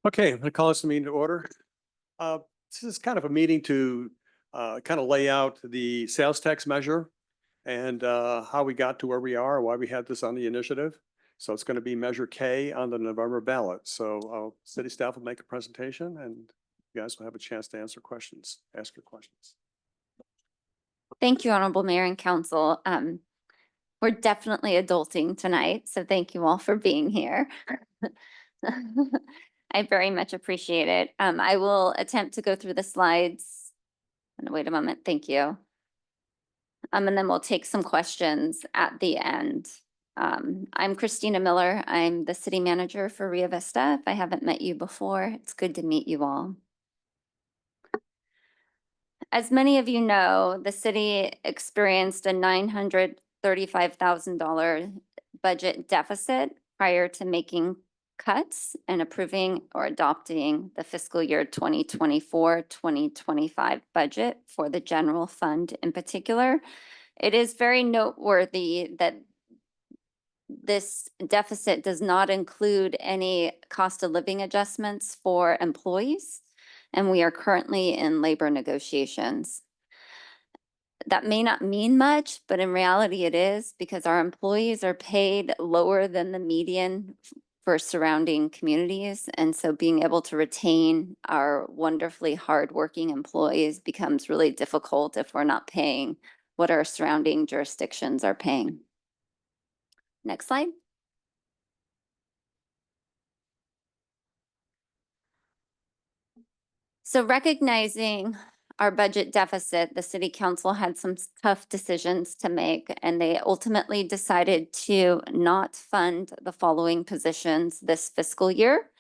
Okay, I'm going to call this a meeting to order. Uh, This is kind of a meeting to kind of lay out the sales tax measure and how we got to where we are, why we had this on the initiative. So it's going to be Measure K on the November ballot. So city staff will make a presentation and you guys will have a chance to answer questions, ask your questions. Thank you, Honorable Mayor and Council. We're definitely adulting tonight, so thank you all for being here. I very much appreciate it. I will attempt to go through the slides. Wait a moment, thank you. And then we'll take some questions at the end. I'm Christina Miller. I'm the city manager for Rio Vista. If I haven't met you before, it's good to meet you all. As many of you know, the city experienced a $935,000 budget deficit prior to making cuts and approving or adopting the fiscal year 2024-2025 budget for the general fund in particular. It is very noteworthy that this deficit does not include any cost of living adjustments for employees, and we are currently in labor negotiations. That may not mean much, but in reality it is, because our employees are paid lower than the median for surrounding communities. And so being able to retain our wonderfully hardworking employees becomes really difficult if we're not paying what our surrounding jurisdictions are paying. Next slide. So recognizing our budget deficit, the city council had some tough decisions to make, and they ultimately decided to not fund the following positions this fiscal year.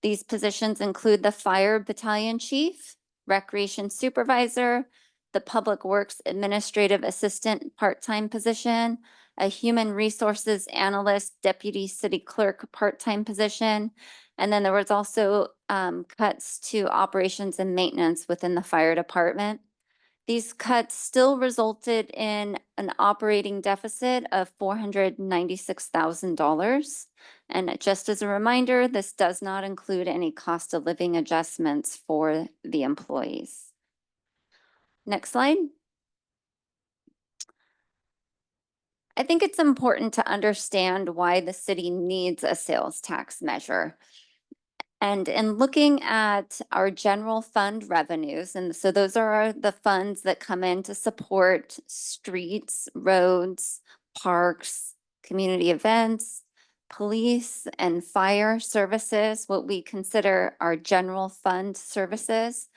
These positions include the fire battalion chief, recreation supervisor, the public works administrative assistant part-time position, a human resources analyst, deputy city clerk part-time position. And then there was also cuts to operations and maintenance within the fire department. These cuts still resulted in an operating deficit of $496,000. And just as a reminder, this does not include any cost of living adjustments for the employees. Next slide. I think it's important to understand why the city needs a sales tax measure. And in looking at our general fund revenues, and so those are the funds that come in to support streets, roads, parks, community events, police and fire services, what we consider our general fund services.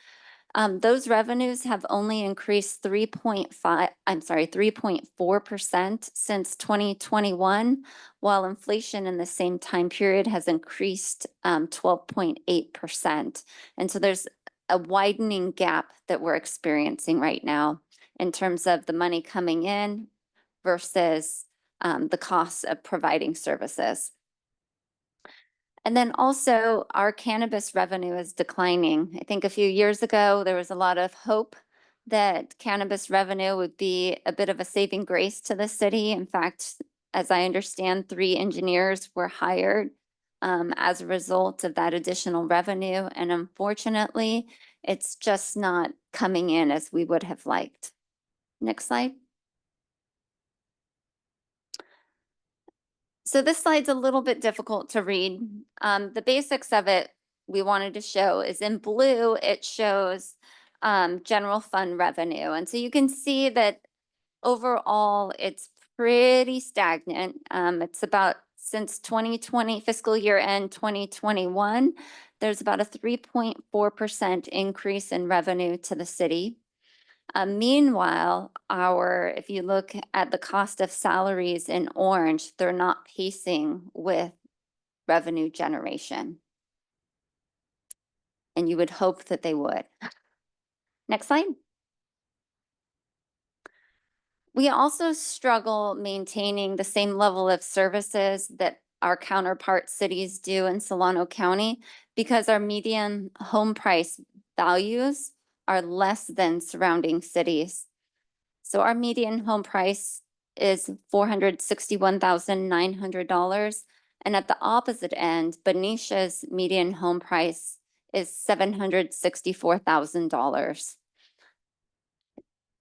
Those revenues have only increased 3.4% since 2021, while inflation in the same time period has increased 12.8%. And so there's a widening gap that we're experiencing right now in terms of the money coming in versus the costs of providing services. And then also our cannabis revenue is declining. I think a few years ago, there was a lot of hope that cannabis revenue would be a bit of a saving grace to the city. In fact, as I understand, 3 engineers were hired as a result of that additional revenue. And unfortunately, it's just not coming in as we would have liked. Next slide. So this slide's a little bit difficult to read. The basics of it we wanted to show is in blue, it shows general fund revenue. And so you can see that overall, it's pretty stagnant. It's about since 2020, fiscal year end 2021, there's about a 3.4% increase in revenue to the city. Meanwhile, if you look at the cost of salaries in orange, they're not pacing with revenue generation. And you would hope that they would. Next slide. We also struggle maintaining the same level of services that our counterpart cities do in Solano County because our median home price values are less than surrounding cities. So our median home price is $461,900, And at the opposite end, Benicia's median home price is $764,000.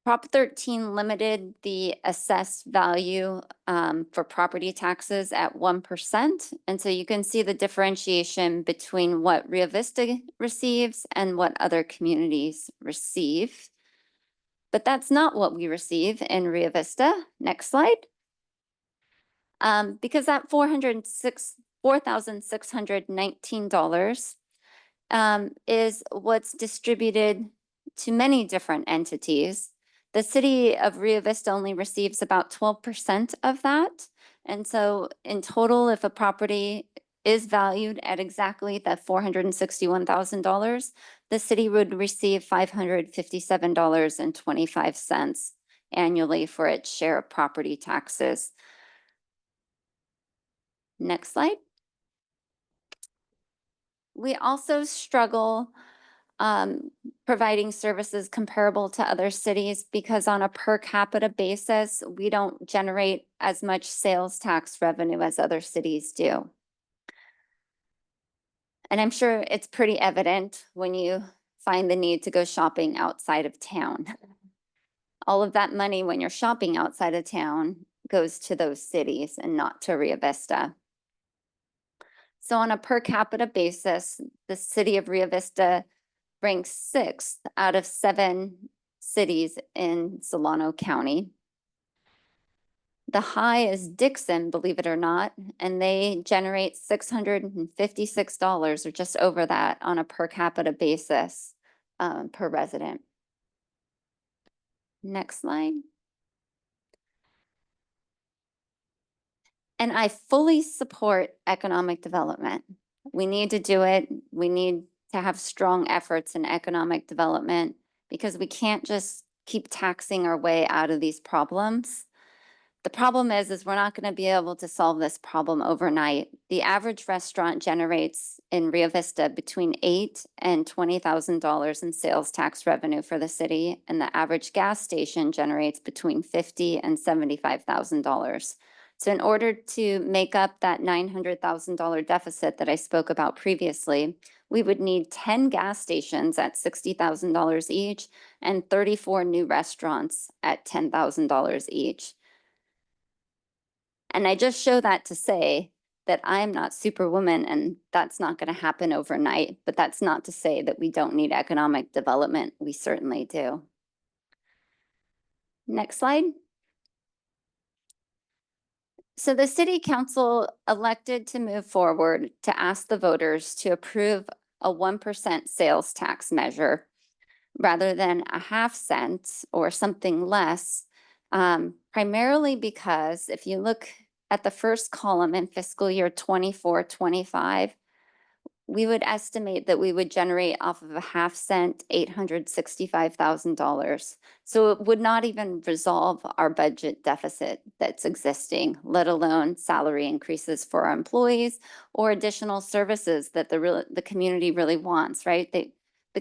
Prop 13 limited the assessed value for property taxes at 1%. And so you can see the differentiation between what Rio Vista receives and what other communities receive. But that's not what we receive in Rio Vista. Next slide. Because that $4,619 is what's distributed to many different entities. The city of Rio Vista only receives about 12% of that. And so in total, if a property is valued at exactly that $461,000, the city would receive $557.25 annually for its share of property taxes. Next slide. We also struggle providing services comparable to other cities because on a per capita basis, we don't generate as much sales tax revenue as other cities do. And I'm sure it's pretty evident when you find the need to go shopping outside of town. All of that money when you're shopping outside of town goes to those cities and not to Rio Vista. So on a per capita basis, the city of Rio Vista ranks 6th out of 7 cities in Solano County. The high is Dixon, believe it or not, and they generate $656 or just over that on a per capita basis per resident. Next slide. And I fully support economic development. We need to do it. We need to have strong efforts in economic development because we can't just keep taxing our way out of these problems. The problem is we're not going to be able to solve this problem overnight. The average restaurant generates in Rio Vista between $8,000 and $20,000 in sales tax revenue for the city, and the average gas station generates between $50,000 and $75,000. So in order to make up that $900,000 deficit that I spoke about previously, we would need 10 gas stations at $60,000 each and 34 new restaurants at $10,000 each. And I just show that to say that I'm not superwoman and that's not going to happen overnight, but that's not to say that we don't need economic development. We certainly do. Next slide. So the city council elected to move forward to ask the voters to approve a 1% sales tax measure rather than a half cent or something less, primarily because if you look at the first column in fiscal year 24-25, we would estimate that we would generate off of a half cent $865,000. So it would not even resolve our budget deficit that's existing, let alone salary increases for our employees or additional services that the community really wants, right? The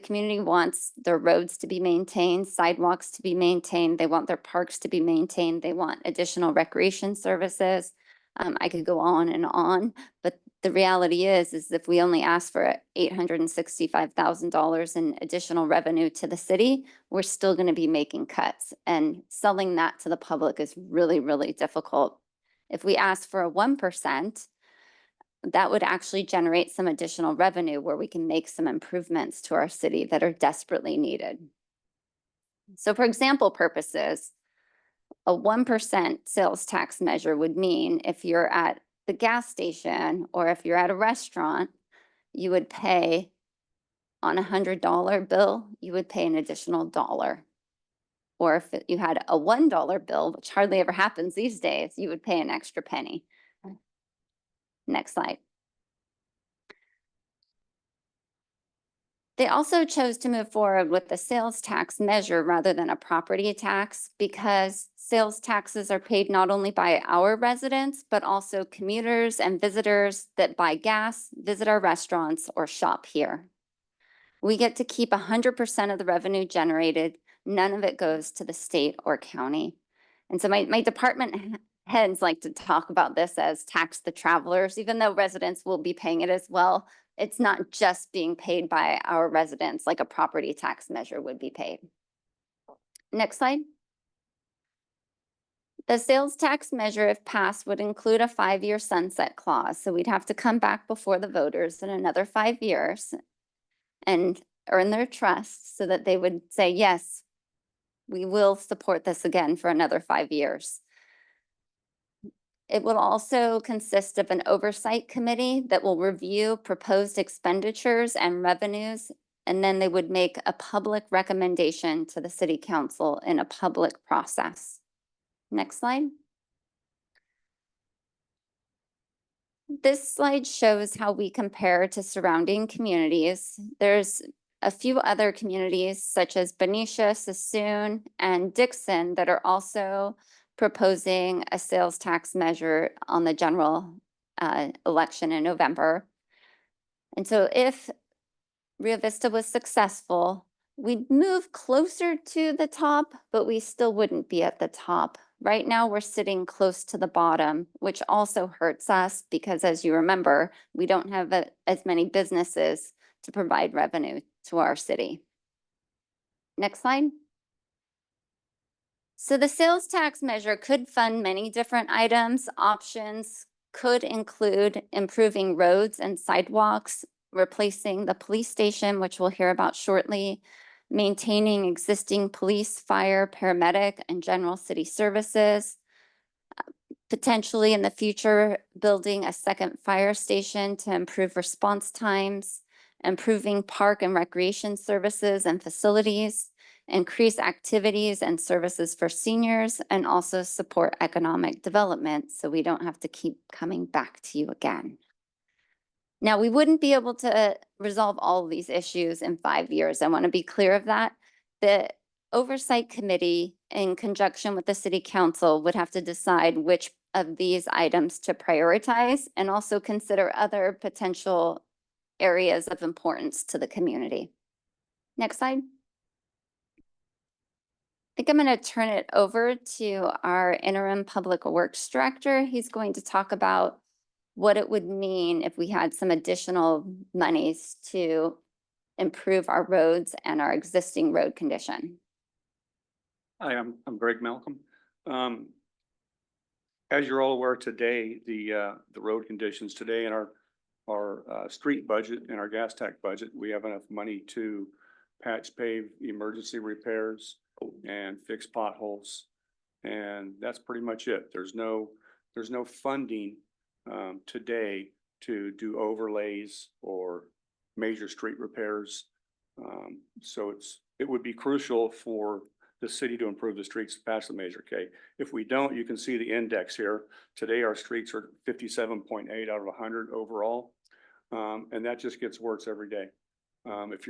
community wants their roads to be maintained, sidewalks to be maintained. They want their parks to be maintained. They want additional recreation services. I could go on, but the reality is if we only ask for $865,000 in additional revenue to the city, we're still going to be making cuts, and selling that to the public is really, really difficult. If we ask for a 1%, that would actually generate some additional revenue where we can make some improvements to our city that are desperately needed. So for example purposes, a 1% sales tax measure would mean if you're at the gas station or if you're at a restaurant, you would pay on $100 bill, you would pay an additional $1. Or if you had a $1 bill, which hardly ever happens these days, you would pay an extra penny. Next slide. They also chose to move forward with the sales tax measure rather than a property tax because sales taxes are paid not only by our residents, but also commuters and visitors that buy gas, visit our restaurants, or shop here. We get to keep 100% of the revenue generated. None of it goes to the state or county. And so my department heads like to talk about this as tax the travelers, even though residents will be paying it as well. It's not just being paid by our residents like a property tax measure would be paid. Next slide. The sales tax measure, if passed, would include a 5-year sunset clause. So we'd have to come back before the voters in another 5 years and earn their trust so that they would say, yes, we will support this again for another 5 years. It will also consist of an oversight committee that will review proposed expenditures and revenues, and then they would make a public recommendation to the city council in a public process. Next slide. This slide shows how we compare to surrounding communities. There's a few other communities such as Benicia, Sassoon, and Dixon that are also proposing a sales tax measure on the general election in November. And so if Rio Vista was successful, we'd move closer to the top, but we still wouldn't be at the top. Right now, we're sitting close to the bottom, which also hurts us because, as you remember, we don't have as many businesses to provide revenue to our city. Next slide. So the sales tax measure could fund many different items. Options could include improving roads and sidewalks, replacing the police station, which we'll hear about shortly, maintaining existing police, fire, paramedic, and general city services, potentially in the future, building a second fire station to improve response times, improving park and recreation services and facilities, increase activities and services for seniors, and also support economic development so we don't have to keep coming back to you again. Now, we wouldn't be able to resolve all of these issues in 5 years. I want to be clear of that. The Oversight Committee, in conjunction with the City Council, would have to decide which of these items to prioritize and also consider other potential areas of importance to the community. Next slide. I think I'm going to turn it over to our interim public works director. He's going to talk about what it would mean if we had some additional monies to improve our roads and our existing road condition. Hi, I'm Greg Malcolm. As you're all aware today, the road conditions today in our street budget and our gas tax budget, we have enough money to patch, pave, emergency repairs and fix potholes. And that's pretty much it. There's no funding today to do overlays or major street repairs. So it would be crucial for the city to improve the streets to pass the Measure K. If we don't, you can see the index here. Today, our streets are 57.8 out of 100 overall. And that just gets worse every day. If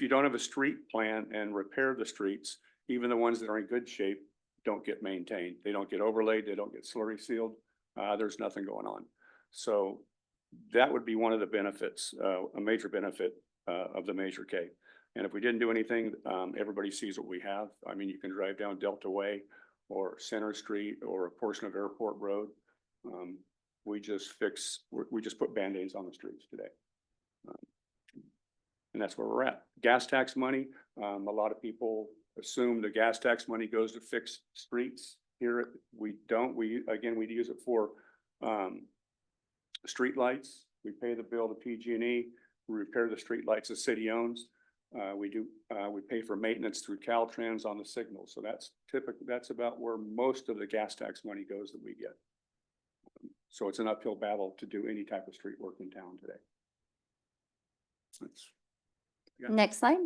you don't have a street plan and repair the streets, even the ones that are in good shape don't get maintained. They don't get overlaid. They don't get slurry sealed. There's nothing going on. So that would be one of the benefits, a major benefit of the Measure K. And if we didn't do anything, everybody sees what we have. I mean, you can drive down Delta Way or Center Street or a portion of Airport Road. We just put Band-Aids on the streets today. And that's where we're at. Gas tax money, a lot of people assume the gas tax money goes to fix streets. Here, we don't. We use it for street lights. We pay the bill to PG&E. We repair the street lights the city owns. We pay for maintenance through Caltrans on the signals. So that's about where most of the gas tax money goes that we get. So it's an uphill battle to do any type of street work in town today. Next slide.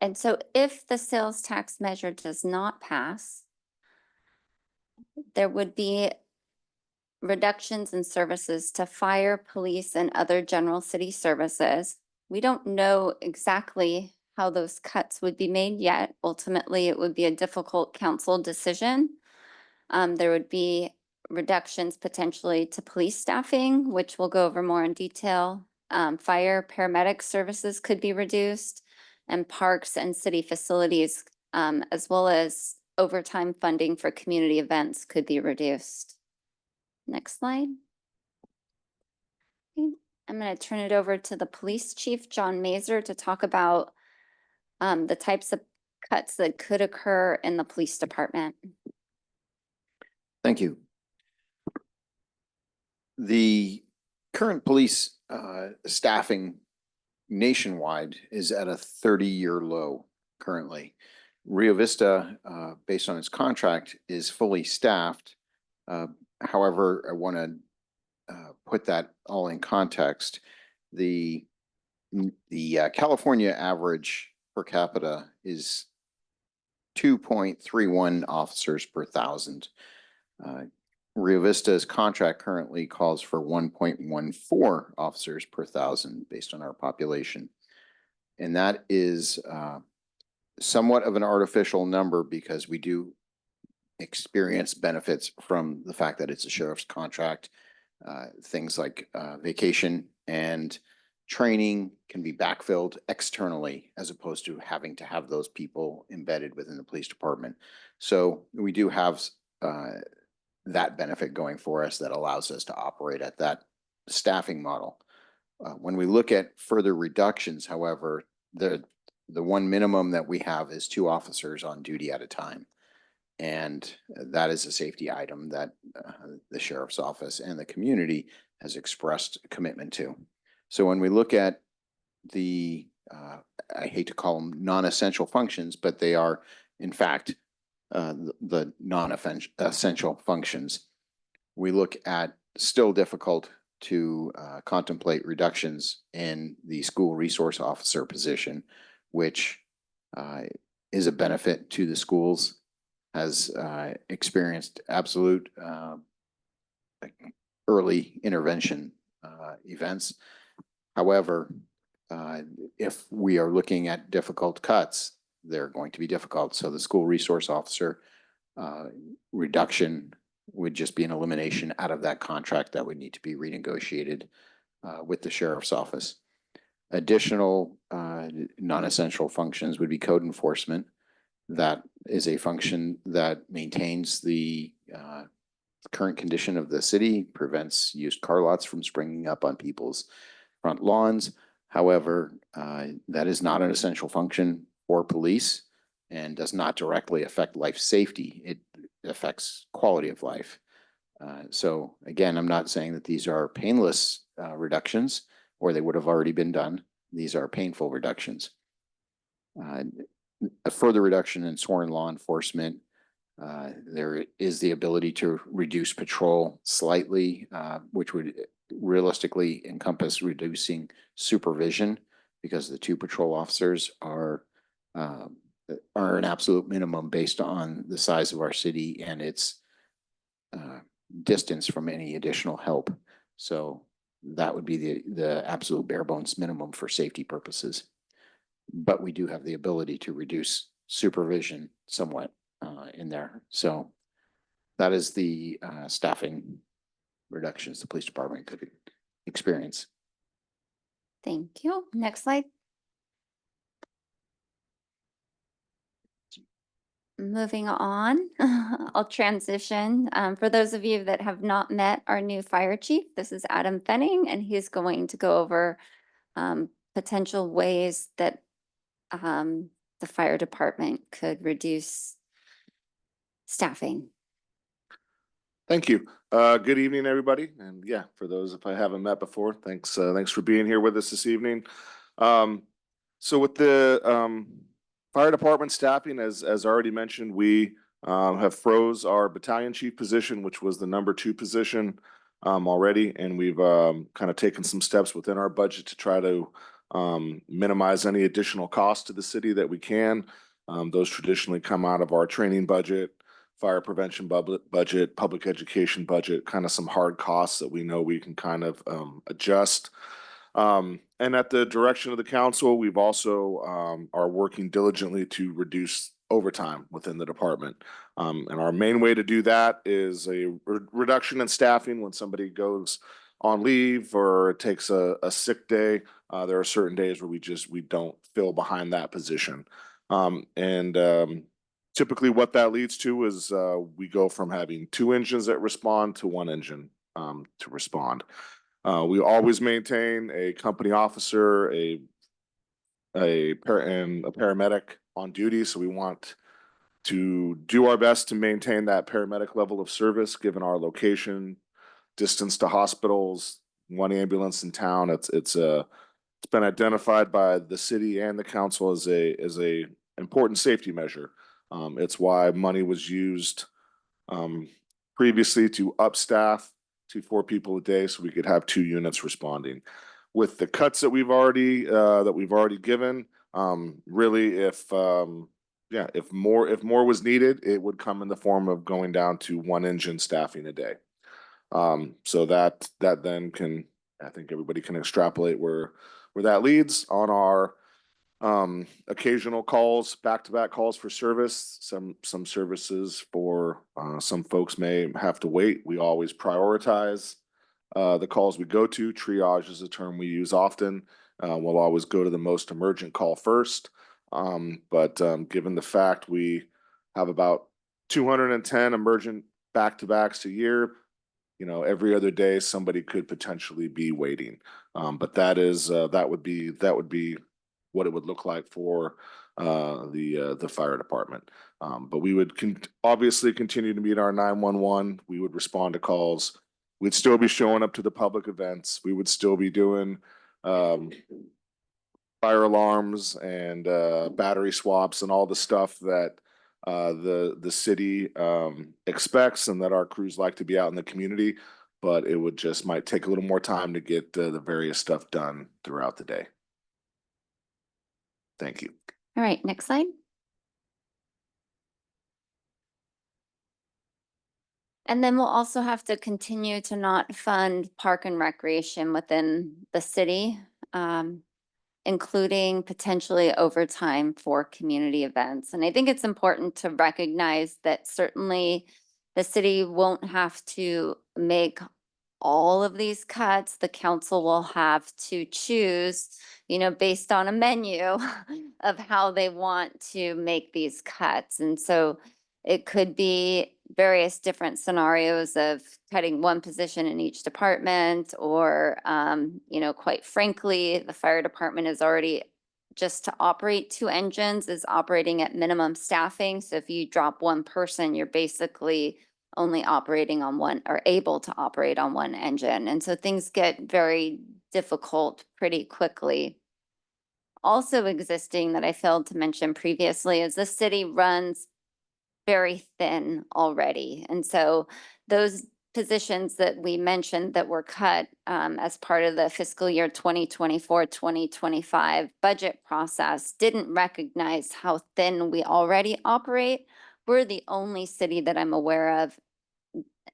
And so if the sales tax measure does not pass, there would be reductions in services to fire, police, and other general city services. We don't know exactly how those cuts would be made yet. Ultimately, it would be a difficult council decision. There would be reductions potentially to police staffing, which we'll go over more in detail. Fire paramedic services could be reduced, and parks and city facilities, as well as overtime funding for community events could be reduced. Next slide. Okay, I'm going to turn it over to the police chief, John Mazer, to talk about the types of cuts that could occur in the police department. Thank you. The current police staffing nationwide is at a 30-year low currently. Rio Vista, based on its contract, is fully staffed. However, I want to put that all in context. The California average per capita is 2.31 officers per thousand. Rio Vista's contract currently calls for 1.14 officers per thousand based on our population. And that is somewhat of an artificial number because we do experience benefits from the fact that it's a sheriff's contract. Things like vacation and training can be backfilled externally as opposed to having to have those people embedded within the police department. So we do have that benefit going for us that allows us to operate at that staffing model. When we look at further reductions, however, the one minimum that we have is 2 officers on duty at a time. And that is a safety item that the sheriff's office and the community has expressed a commitment to. So when we look at the, I hate to call them non-essential functions, but they are in fact the non-essential functions, we look at still difficult to contemplate reductions in the school resource officer position, which is a benefit to the schools, has experienced absolute early intervention events. However, if we are looking at difficult cuts, they're going to be difficult. So the school resource officer reduction would just be an elimination out of that contract that would need to be renegotiated with the sheriff's office. Additional non-essential functions would be code enforcement. That is a function that maintains the current condition of the city, prevents used car lots from springing up on people's front lawns. However, that is not an essential function for police and does not directly affect life safety. It affects quality of life. So again, I'm not saying that these are painless reductions or they would have already been done. These are painful reductions. A further reduction in sworn law enforcement. There is the ability to reduce patrol slightly, which would realistically encompass reducing supervision because the 2 patrol officers are an absolute minimum based on the size of our city and its distance from any additional help. So that would be the absolute bare bones minimum for safety purposes. But we do have the ability to reduce supervision somewhat in there. So that is the staffing reductions the police department could experience. Thank you. Next slide. Moving on, I'll transition. For those of you that have not met our new fire chief, this is Adam Fenning, and he's going to go over potential ways that the fire department could reduce staffing. Thank you. Good evening, everybody. And yeah, for those if I haven't met before, thanks for being here with us this evening. So with the fire department staffing, as already mentioned, we have froze our battalion chief position, which was the number 2 position already. And we've kind of taken some steps within our budget to try to minimize any additional costs to the city that we can. Those traditionally come out of our training budget, fire prevention budget, public education budget, kind of some hard costs that we know we can kind of adjust. And And at the direction of the council, we've also are working diligently to reduce overtime within the department. And our main way to do that is a reduction in staffing when somebody goes on leave or takes a sick day. There are certain days where we don't fill behind that position. Typically what that leads to is we go from having 2 engines that respond to 1 engine to respond. We always maintain a company officer, and a paramedic on duty. So we want to do our best to maintain that paramedic level of service, given our location, distance to hospitals, 1 ambulance in town. It's been identified by the city and the council as a important safety measure. It's why money was used previously to up staff to 4 people a day, so we could have 2 units responding. With the cuts that we've already given, really, if more was needed, it would come in the form of going down to 1 engine staffing a day. So that then can, I think everybody can extrapolate where that leads on our occasional calls, back-to-back calls for service. Some services for some folks may have to wait. We always prioritize the calls we go to. Triage is a term we use often. We'll always go to the most emergent call first. But given the fact we have about 210 emergent back-to-backs a year, every other day somebody could potentially be waiting. But that would be what it would look like for the fire department. But we would obviously continue to meet our 911. We would respond to calls. We'd still be showing up to the public events. We would still be doing fire alarms and battery swaps and all the stuff that the city expects and that our crews like to be out in the community. But it would just might take a little more time to get the various stuff done throughout the day. Thank you. All right, next slide. And then we'll also have to continue to not fund park and recreation within the city, including potentially overtime for community events. And I think it's important to recognize that certainly the city won't have to make all of these cuts. The council will have to choose, based on a menu of how they want to make these cuts. And so it could be various different scenarios of cutting 1 position in each department, or, quite frankly, the fire department is already, just to operate 2 engines, is operating at minimum staffing. So if you drop 1 person, you're basically only operating on 1, or able to operate on 1 engine. And so things get very difficult pretty quickly. Also existing that I failed to mention previously is the city runs very thin already. And so those positions that we mentioned that were cut as part of the fiscal year 2024-2025 budget process didn't recognize how thin we already operate. We're the only city that I'm aware of,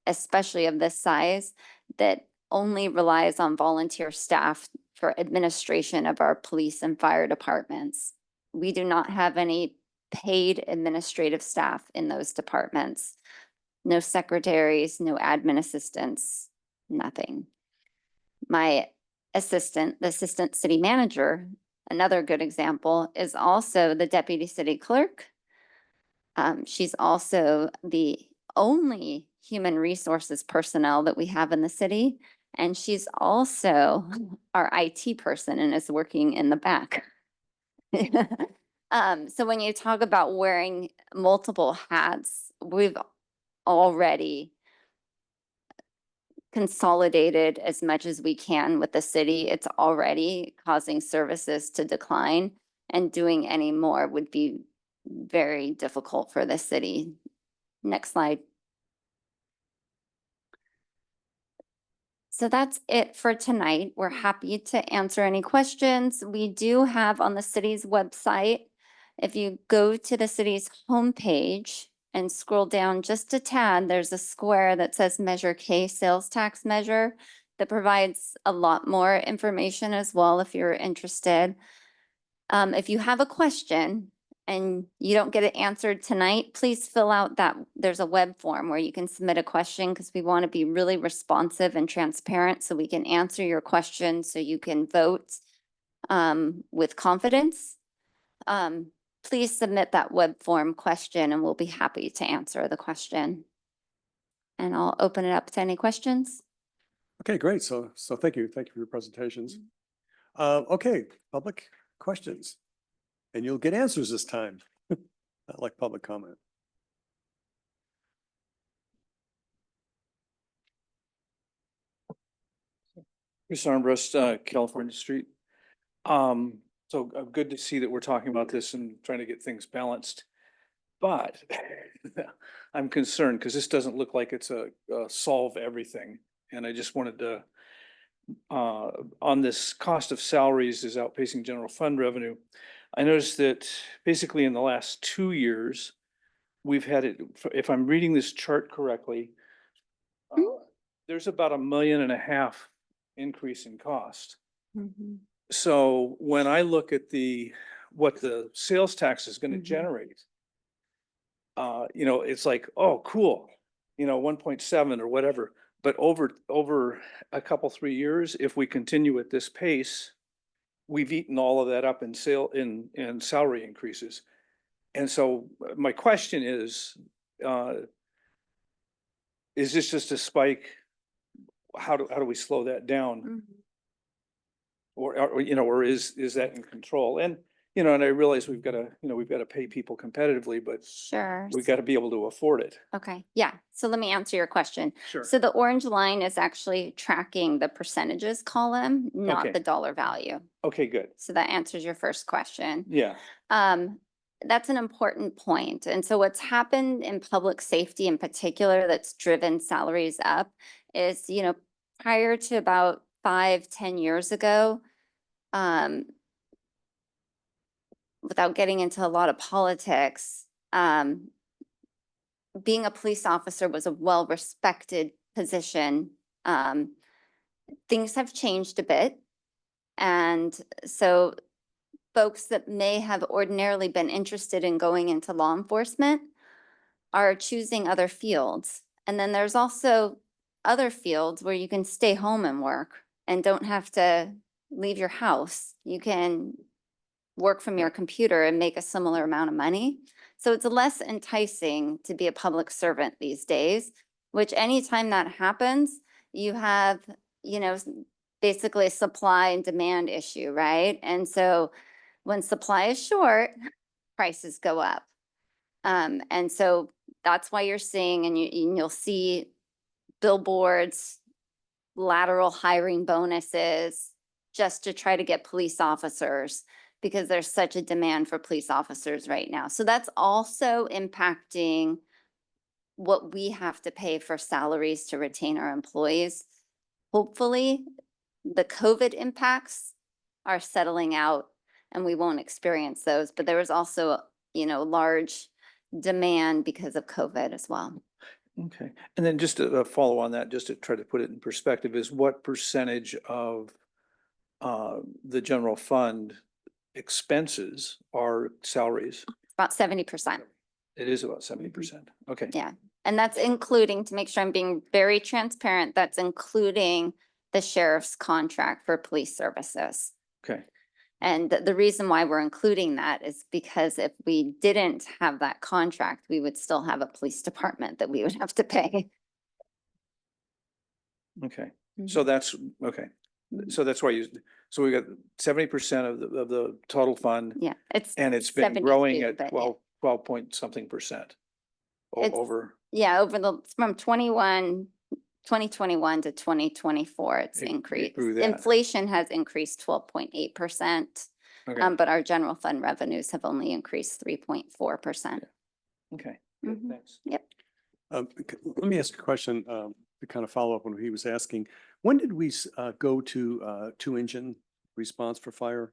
especially of this size, that only relies on volunteer staff for administration of our police and fire departments. We do not have any paid administrative staff in those departments. No secretaries, no admin assistants, nothing. My assistant, the assistant city manager, another good example, is also the deputy city clerk. She's also the only human resources personnel that we have in the city. And she's also our IT person and is working in the back. So when you talk about wearing multiple hats, we've already consolidated as much as we can with the city. It's already causing services to decline, and doing any more would be very difficult for the city. Next slide. So that's it for tonight. We're happy to answer any questions. We do have on the city's website, if you go to the city's homepage and scroll down just a tad, there's a square that says Measure K sales tax measure. that provides a lot more information as well if you're interested. If you have a question and you don't get it answered tonight, please fill out that, there's a web form where you can submit a question because we want to be really responsive and transparent so we can answer your question so you can vote with confidence. Please submit that web form question and we'll be happy to answer the question. And I'll open it up to any questions. Okay, great. So thank you. Thank you for your presentations. Okay, public questions. And you'll get answers this time. Not like public comment. Chris Armbrust, California Street. So good to see that we're talking about this and trying to get things balanced. But I'm concerned because this doesn't look like it's a solve everything. And I just wanted to, on this cost of salaries is outpacing general fund revenue. I noticed that basically in the last 2 years, we've had it, if I'm reading this chart correctly, there's about $1.5 million increase in cost. So when I look at what the sales tax is going to generate, you know, it's like, oh, cool, you know, 1.7 or whatever. But over a couple, 3 years, if we continue at this pace, we've eaten all of that up in salary increases. And so my question is this just a spike? How do we slow that down? Or you know, or is that in control? And you know, and I realize we've got to pay people competitively, but Sure. we've got to be able to afford it. Okay, yeah. So let me answer your question. Sure. So the orange line is actually tracking the percentages column, not Okay. the dollar value. Okay, good. So that answers your first question. Yeah. That's an important point. And so what's happened in public safety in particular that's driven salaries up is, you know, prior to about 5-10 years ago, without getting into a lot of politics, being a police officer was a well-respected position. Things have changed a bit. And so folks that may have ordinarily been interested in going into law enforcement are choosing other fields. And then there's also other fields where you can stay home and work and don't have to leave your house. You can work from your computer and make a similar amount of money. So it's less enticing to be a public servant these days, which anytime that happens, you have, you know, basically a supply and demand issue, right? And so when supply is short, prices go up. And so that's why you're seeing, and you'll see billboards, lateral hiring bonuses, just to try to get police officers, because there's such a demand for police officers right now. So that's also impacting what we have to pay for salaries to retain our employees. Hopefully, the COVID impacts are settling out and we won't experience those, but there was also, you know, large demand because of COVID as well. Okay. And then just to follow on that, just to try to put it in perspective, is what percentage of the general fund expenses are salaries? About 70%. It is about 70%. Okay. Yeah. And that's including, to make sure I'm being very transparent, that's including the sheriff's contract for police services. Okay. And the reason why we're including that is because if we didn't have that contract, we would still have a police department that we would have to pay. Okay. So that's, okay. So that's why so we got 70% of the total fund. Yeah, And it's been growing 72, at but 12 point something percent It's- over. yeah, from 2021 to 2024, it's It increased. grew that. Inflation has increased 12.8%, Okay. but our general fund revenues have only increased 3.4%. Okay. Good. Mhm. Thanks. Yep. Let me ask a question to kind of follow up on what he was asking. When did we go to 2-engine response for fire?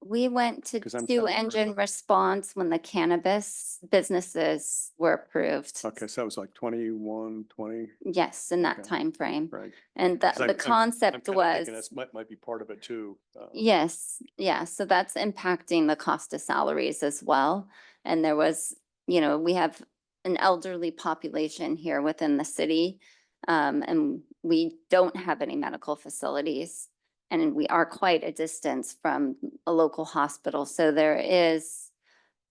We went to 'Cause I'm two kinda engine response when the cannabis businesses were approved. Okay, so it was like 21, 20, Yes, in that Okay. time frame. right? And 'Cause the I'm concept kinda was, thinking that's might be part of it too. yes, yeah, so that's impacting the cost of salaries as well. And there was, we have an elderly population here within the city. And we don't have any medical facilities. And we are quite a distance from a local hospital, so there is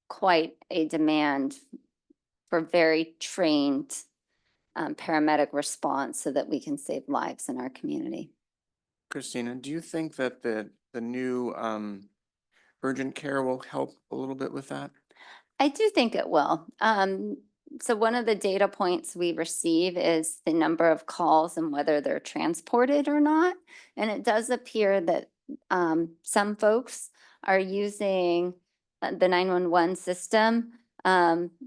quite a demand for very trained paramedic response so that we can save lives in our community. Christina, do you think that the new urgent care will help a little bit with that? I do think it will. So one of the data points we receive is the number of calls and whether they're transported or not. And it does appear that some folks are using the 911 system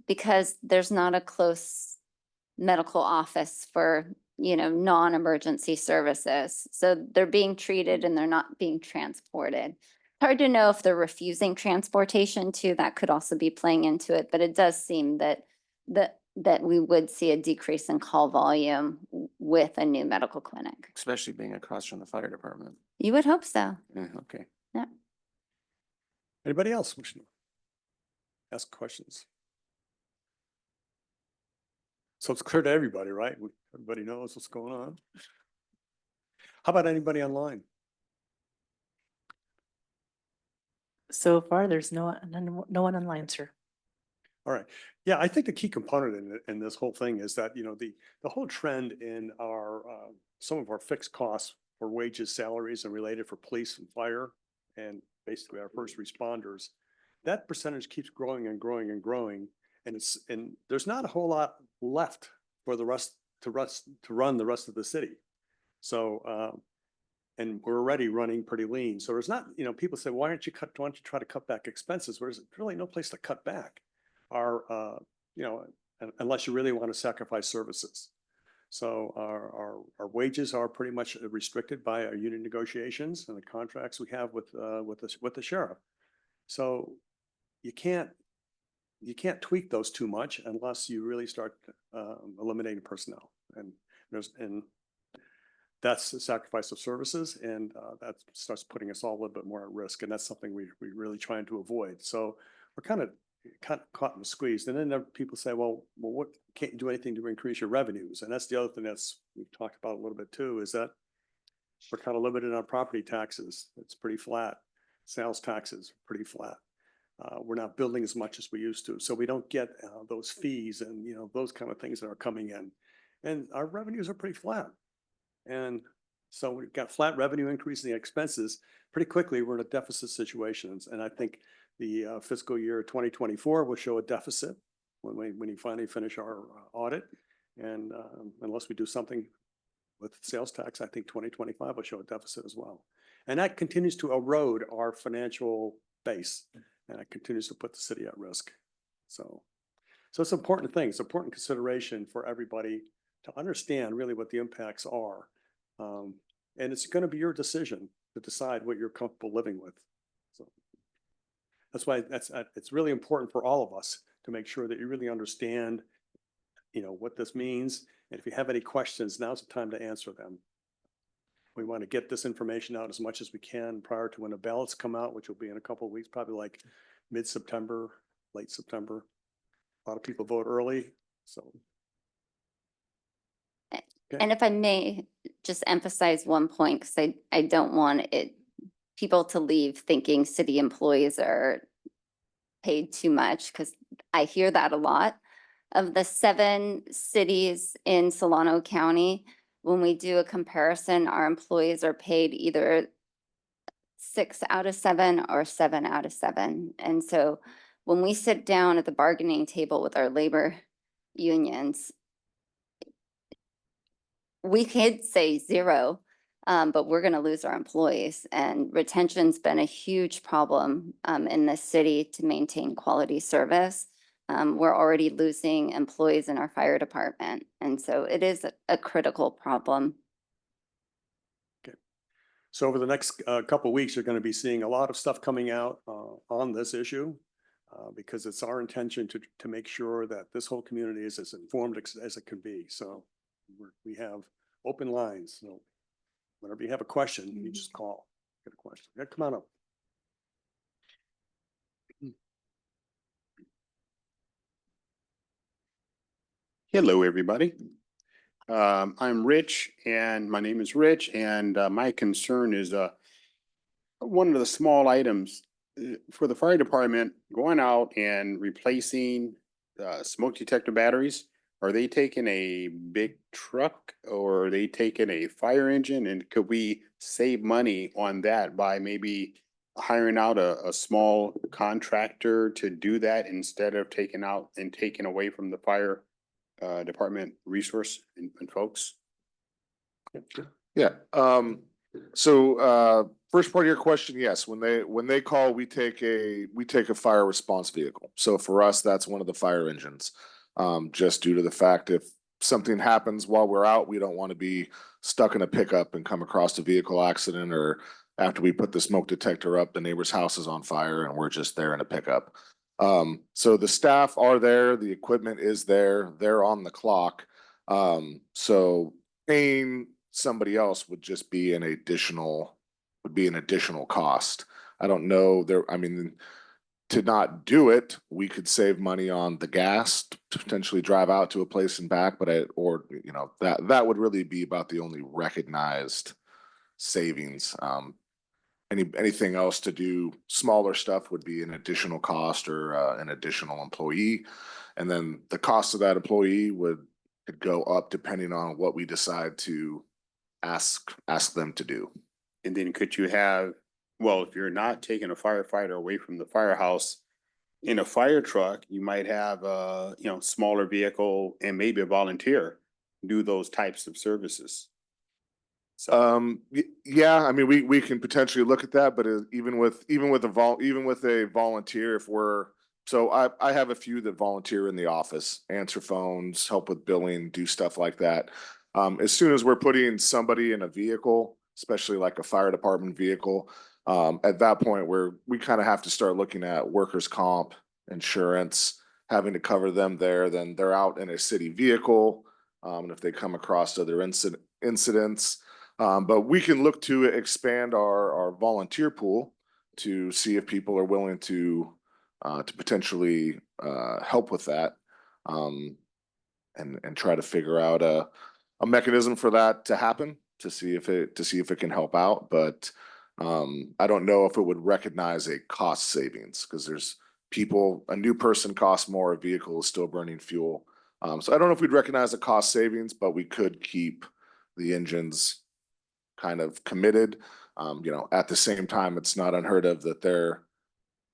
because there's not a close medical office for, non-emergency services. So they're being treated and they're not being transported. Hard to know if they're refusing transportation too. That could also be playing into it, but it does seem that we would see a decrease in call volume with a new medical clinic. Especially being across from the fire department. You would hope so. Yeah, okay. Anybody else wishing to ask questions? So it's clear to everybody, right? Everybody knows what's going on. How about anybody online? So far, there's no one online, sir. All right. Yeah, I think the key component in this whole thing is that, the whole trend in our, some of our fixed costs for wages, salaries and related for police and fire and basically our first responders, that percentage keeps growing and growing and growing. And there's not a whole lot left for the rest to run the rest of the city. So, and we're already running pretty lean. So there's not, people say, why don't you try to cut back expenses? There's really no place to cut back. Unless you really want to sacrifice services. So our wages are pretty much restricted by our union negotiations and the contracts we have with the sheriff. So you can't tweak those too much unless you really start eliminating personnel. And that's the sacrifice of services, and that starts putting us all a little bit more at risk. And that's something we really trying to avoid. So we're kind of caught in the squeeze. And then there people say, well, what can't you do anything to increase your revenues? And that's the other thing we've talked about a little bit too, is that we're kind of limited on property taxes. It's pretty flat. Sales taxes, pretty flat. We're not building as much as we used to. So we don't get those fees and, those kind of things that are coming in. And our revenues are pretty flat. And so we've got flat revenue increasing the expenses. Pretty quickly, we're in a deficit situation. And I think the fiscal year 2024 will show a deficit when we finally finish our audit. And unless we do something with sales tax, I think 2025 will show a deficit as well. And that continues to erode our financial base, and it continues to put the city at risk. So it's an important thing. It's an important consideration for everybody to understand really what the impacts are. And it's going to be your decision to decide what you're comfortable living with. So that's why it's really important for all of us to make sure that you really understand, what this means. And if you have any questions, now's the time to answer them. We want to get this information out as much as we can prior to when the ballots come out, which will be in a couple of weeks, probably like mid-September, late September. A lot of people vote early, so. And if I may just emphasize one point, because I don't want people to leave thinking city employees are paid too much, because I hear that a lot. Of the 7 cities in Solano County, when we do a comparison, our employees are paid either 6 out of 7 or 7 out of 7. And so when we sit down at the bargaining table with our labor unions, we could say 0, but we're going to lose our employees. And retention's been a huge problem in this city to maintain quality service. We're already losing employees in our fire department. And so it is a critical problem. So over the next couple of weeks, you're going to be seeing a lot of stuff coming out on this issue because it's our intention to make sure that this whole community is as informed as it can be. So we have open lines. So whenever you have a question, you just call, get a question. Yeah, come on up. Hello, everybody. I'm Rich and my name is Rich and my concern is one of the small items for the fire department going out and replacing smoke detector batteries. Are they taking a big truck or are they taking a fire engine? And could we save money on that by maybe hiring out a small contractor to do that instead of taking out and taking away from the fire department resource and folks? Yeah, so first part of your question, yes, when they call, we take a fire response vehicle. So for us, that's one of the fire engines. Just due to the fact if something happens while we're out, we don't want to be stuck in a pickup and come across a vehicle accident, or after we put the smoke detector up, the neighbor's house is on fire and we're just there in a pickup. So the staff are there, the equipment is there, they're on the clock. So paying somebody else would just be an additional cost. I don't know there, I mean, to not do it, we could save money on the gas to potentially drive out to a place and back, but that would really be about the only recognized savings. Anything else to do smaller stuff would be an additional cost or an additional employee. And then the cost of that employee could go up depending on what we decide to ask them to do. And then could you have, well, if you're not taking a firefighter away from the firehouse, in a fire truck, you might have a, smaller vehicle and maybe a volunteer do those types of services. So, Yeah, I mean, we can potentially look at that, but even with a volunteer, I have a few that volunteer in the office, answer phones, help with billing, do stuff like that. As soon as we're putting somebody in a vehicle, especially like a fire department vehicle, at that point we kind of have to start looking at workers' comp, insurance, having to cover them there. Then they're out in a city vehicle, and if they come across other incidents. But we can look to expand our volunteer pool to see if people are willing to potentially help with that, and try to figure out a mechanism for that to happen to see if it can help out. But I don't know if it would recognize a cost savings because a new person costs more, a vehicle is still burning fuel. So I don't know if we'd recognize the cost savings, but we could keep the engines kind of committed. At the same time, it's not unheard of that they're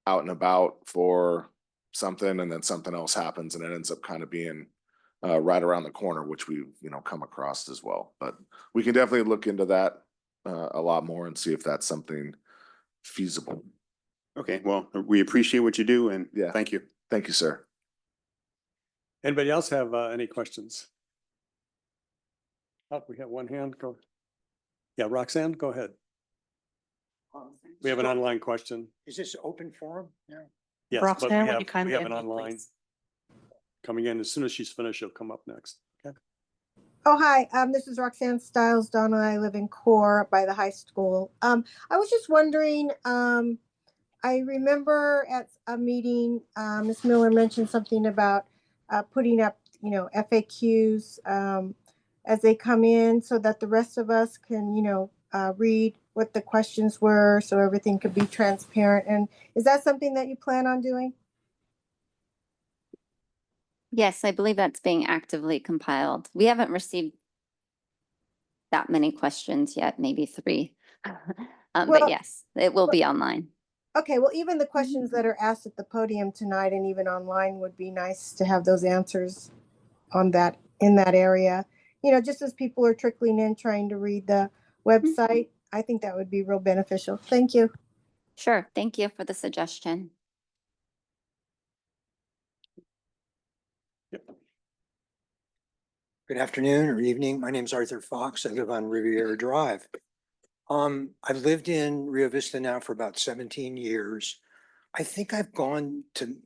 out and about for something and then something else happens and it ends up kind of being right around the corner, which we've, come across as well. But we can definitely look into that a lot more and see if that's something feasible. okay, well, we appreciate what you do and Yeah. thank you. Thank you, sir. Anybody else have any questions? Oh, we have one hand. Go. Yeah, Roxanne, go ahead. We have an online question. Is this open forum? Yeah. Yes, but Roxanne, we would you have kindly an unmute, online please? coming in. As soon as she's finished, she'll come up next. Okay. Oh, hi. This is Roxanne Stiles. Donna and I live in Core by the high school. I was just wondering, I remember at a meeting, Ms. Miller mentioned something about putting up, FAQs as they come in so that the rest of us can, read what the questions were so everything could be transparent. And is that something that you plan on doing? Yes, I believe that's being actively compiled. We haven't received that many questions yet, maybe 3. But Well- yes, it will be online. Okay, well, even the questions that are asked at the podium tonight and even online would be nice to have those answers in that area. Just as people are trickling in trying to read the website, I think that would be real beneficial. Thank you. Sure, thank you for the suggestion. Yep. Good afternoon or evening. My name is Arthur Fox. I live on Riviera Drive. I've lived in Rio Vista now for about 17 years. I think I've gone to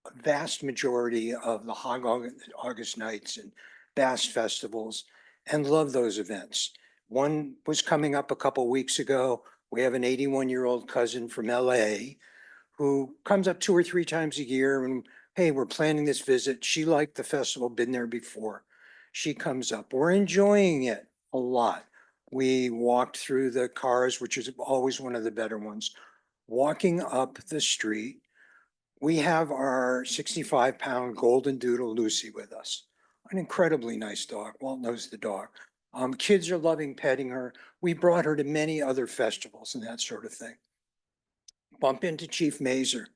a vast majority of the August nights and Bass festivals and love those events. One was coming up a couple weeks ago. We have an 81-year-old cousin from LA who comes up 2 or 3 times a year and, hey, we're planning this visit. She liked the festival, been there before. She comes up. We're enjoying it a lot. We walked through the cars, which is always one of the better ones. Walking up the street, we have our 65-pound golden doodle Lucy with us. An incredibly nice dog. Walt knows the dog. Kids are loving petting her. We brought her to many other festivals and that sort of thing. Bump into Chief Mazer,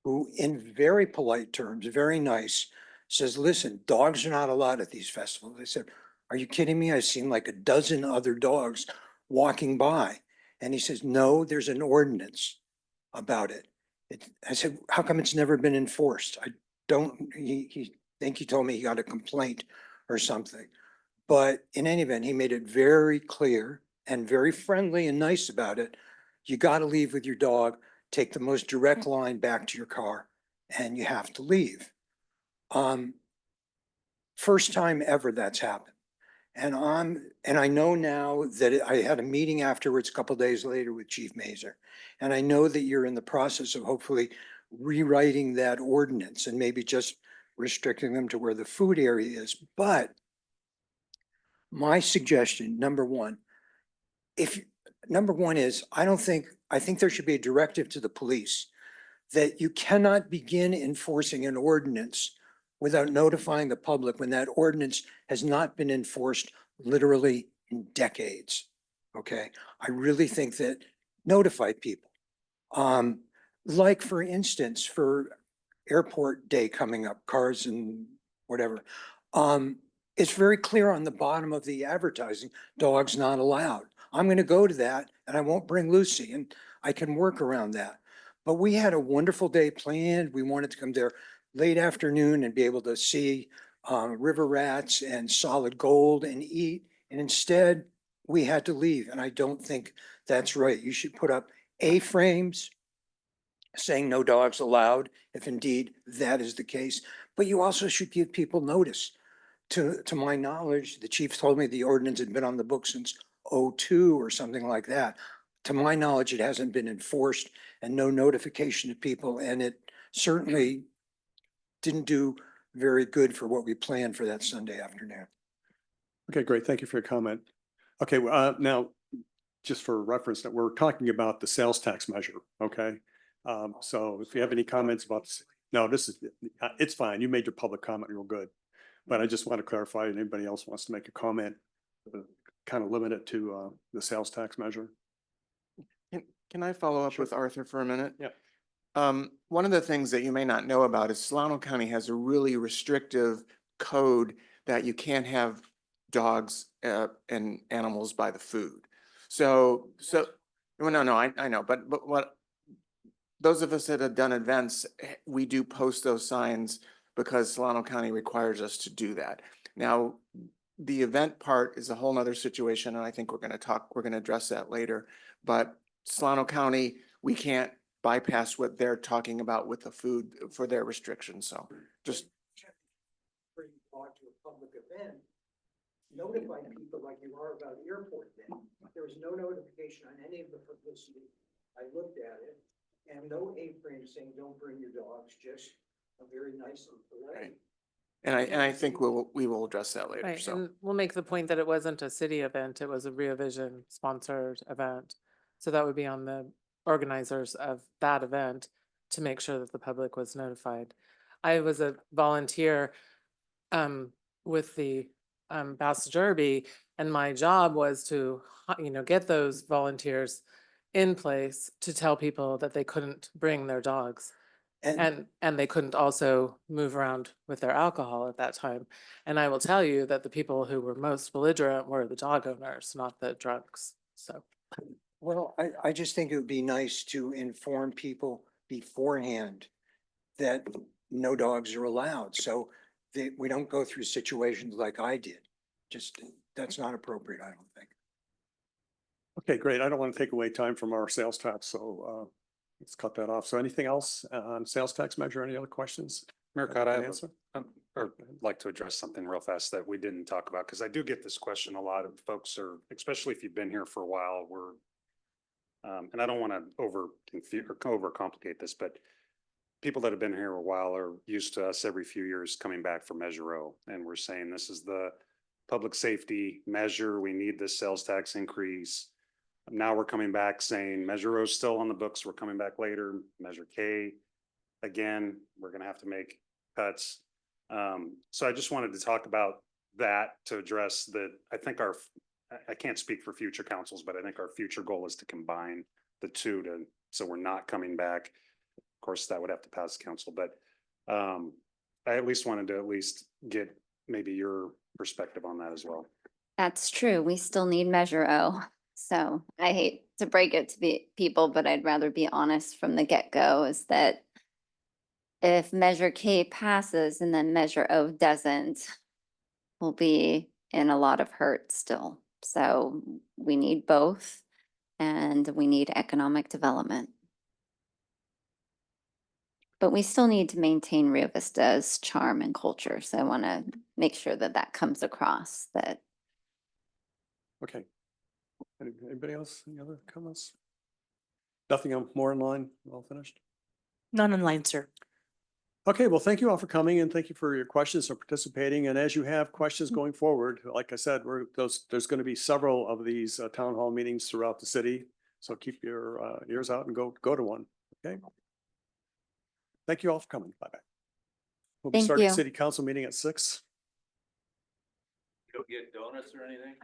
who in very polite terms, very nice, says, listen, dogs are not allowed at these festivals. I said, are you kidding me? I've seen like a dozen other dogs walking by. And he says, no, there's an ordinance about it. I said, how come it's never been enforced? I don't, he think he told me he got a complaint or something. But in any event, he made it very clear and very friendly and nice about it. You got to leave with your dog, take the most direct line back to your car, and you have to leave. First time ever that's happened. And I know now that I had a meeting afterwards, a couple of days later with Chief Mazer. And I know that you're in the process of hopefully rewriting that ordinance and maybe just restricting them to where the food area is. But my suggestion, number one is, I think there should be a directive to the police that you cannot begin enforcing an ordinance without notifying the public when that ordinance has not been enforced literally in decades. Okay, I really think that notify people. Like for instance, for airport day coming up, cars and whatever. It's very clear on the bottom of the advertising, dogs not allowed. I'm going to go to that and I won't bring Lucy and I can work around that. But we had a wonderful day planned. We wanted to come there late afternoon and be able to see river rats and solid gold and eat. And instead we had to leave. And I don't think that's right. You should put up A-frames saying no dogs allowed, if indeed that is the case. But you also should give people notice. To my knowledge, the chief told me the ordinance had been on the book since '02 or something like that. To my knowledge, it hasn't been enforced and no notification to people. And it certainly didn't do very good for what we planned for that Sunday afternoon. Okay, great. Thank you for your comment. Okay, now, just for reference, that we're talking about the sales tax measure, okay? So if you have any comments about, no, it's fine. You made your public comment real good. But I just want to clarify, and anybody else wants to make a comment, kind of limit it to the sales tax measure. Can I follow up with Arthur for a minute? Yeah. One of the things that you may not know about is Solano County has a really restrictive code that you can't have dogs and animals by the food. So, well, no, I know, but what those of us that have done events, we do post those signs because Solano County requires us to do that. Now, the event part is a whole nother situation, and I think we're going to address that later. But Solano County, we can't bypass what they're talking about with the food for their restrictions. So just Bring dog to a public event, notify people like you are about airport day. There was no notification on any of the publicity. I looked at it and no A-frame saying don't bring your dogs, just a very nice and polite. Right. And I think we will address that later. Right, So and we'll make the point that it wasn't a city event, it was a Rio Vision sponsored event. So that would be on the organizers of that event to make sure that the public was notified. I was a volunteer with the Bass Derby, and my job was to, get those volunteers in place to tell people that they couldn't bring their dogs. And they couldn't also move around with their alcohol at that time. And I will tell you that the people who were most belligerent were the dog owners, not the drunks. So, Well, I just think it would be nice to inform people beforehand that no dogs are allowed. So that we don't go through situations like I did. Just, that's not appropriate, I don't think. Okay, great. I don't want to take away time from our sales tax, so let's cut that off. So anything else on sales tax measure? Any other questions? Mayor that Cott, I I can have answer? or like to address something real fast that we didn't talk about, because I do get this question a lot of folks are, especially if you've been here for a while, and I don't want to over confuse or over complicate this, but people that have been here a while are used to us every few years coming back for Measure O. And we're saying this is the public safety measure. We need this sales tax increase. Now we're coming back saying Measure O is still on the books. We're coming back later. Measure K, again, we're going to have to make cuts. So I just wanted to talk about that to address that. I think I can't speak for future councils, but I think our future goal is to combine the two so we're not coming back. Of course, that would have to pass council, but I at least wanted to get maybe your perspective on that as well. That's true. We still need Measure O. So I hate to break it to the people, but I'd rather be honest from the get-go is that if Measure K passes and then Measure O doesn't, we'll be in a lot of hurt still. So we need both and we need economic development. But we still need to maintain Rio Vista's charm and culture. So I want to make sure that that comes across that. Okay. Anybody else? Any other comments? Nothing more in line? All finished? None online, sir. Okay, well, thank you all for coming and thank you for your questions and participating. And as you have questions going forward, like I said, there's going to be several of these town hall meetings throughout the city. So keep your ears out and go to one. Okay. Thank you all for coming. Bye-bye. We'll be Thank starting you. city council meeting at 6. You don't get donuts or anything?